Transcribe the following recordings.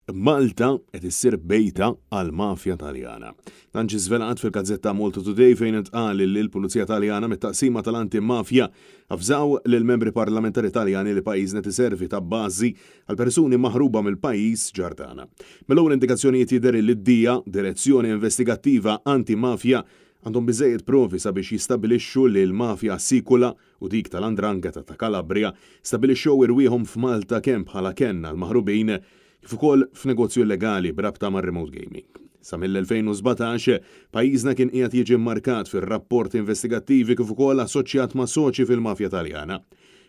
Malta qed issir bejta għall-mafja Taljana. Dan ġie żvelat fil-Gazzetta Malta Today fejn intqal li l-Pulizija Taljana mit-taqsima tal-antimafja avżaw lill-membri parlamentari Taljani li pajjiżna tiservi ta' bażi għal persuni maħruba mill-pajjiż ġardana. Mill-ewwel indikazzjonijiet jidher li d-dija Direzzjoni Investigattiva Antimafja għandhom biżejjed provi sabiex jistabilixxu li l-mafja assikula u dik tal-Andrangheta ta' Kalabria stabilixxew irwieħhom f'Malta kemm bħala kenna l-maħrubin kif ukoll f'negozju illegali b'rabta ma' remote gaming. Sa mill-2017 pajjiżna kien qiegħed jiġi mmarkat fir-rapporti investigattivi kif ukoll assoċjat ma' soċi fil-mafja Taljana.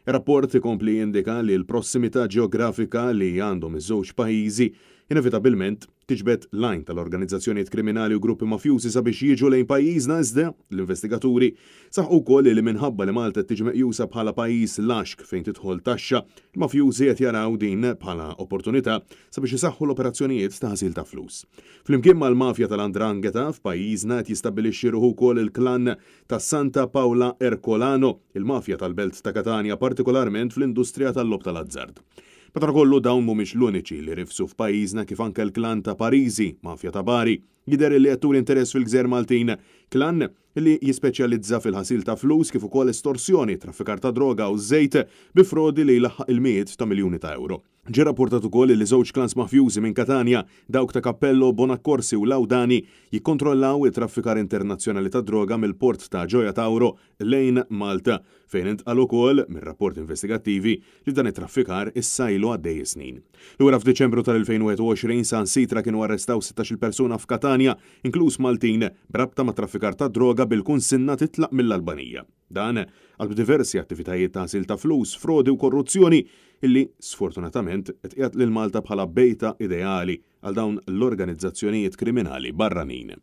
Ir-rapport ikompli jindika li l-prossimità ġeografika li għandhom iż-żewġ pajjiżi inevitabilment tiġbed lajn tal-organizzazzjonijiet kriminali u gruppi mafjużi sabiex jiġu lejn pajjiżna iżda l-investigaturi saħħu wkoll li minħabba li Malta tiġi meqjusa bħala pajjiż laxk fejn tidħol taxxa, il-mafjużi qed jaraw din bħala opportunità sabiex isaħħu l-operazzjonijiet ta' ħasil ta' flus. Flimkien mal-mafja tal-Andrangheta f'pajjiżna qed jistabbilixxi ruħu wkoll il-klan ta' Santa Paola Ercolano, il-mafja tal-Belt ta' Katania partikolarment fl-industrija tal-lob tal-azzard. Madankollu dawn mhumiex l-uniċi li rifsu f'pajjiżna kif anke l-klan ta' Pariżi, mafja ta' Bari, jidher li qed tur interess fil-Gżer Maltin, klan li jispeċjalizza fil-ħasil ta' flus kif ukoll estorsjoni, traffikar ta' droga u żejt bi frodi li jlaħħaq il-miet ta' miljuni ta' euro. Ġie rapportat ukoll li żewġ klans mafjużi minn Katania, dawk ta' Cappello, Bonaccorsi u Laudani jikkontrollaw it-traffikar internazzjonali ta' droga mill-port ta' Gioia Tauro lejn Malta, fejn intqal ukoll mir-rapport investigattivi li dan it-traffikar issa ilu għaddej snin. Lura f'Diċembru tal-2021 sansitra kienu arrestaw 16 persuna f'Katania, inkluż Maltin, brabta ma' traffikar ta' droga bil-kunsinna titlaq mill-Albanija. Dan għal diversi attivitajiet ta' ħasil ta' flus, frodi u korruzzjoni illi sfortunatament qed qiegħed lil Malta bħala bejta ideali għal dawn l-organizzazzjonijiet kriminali barranin.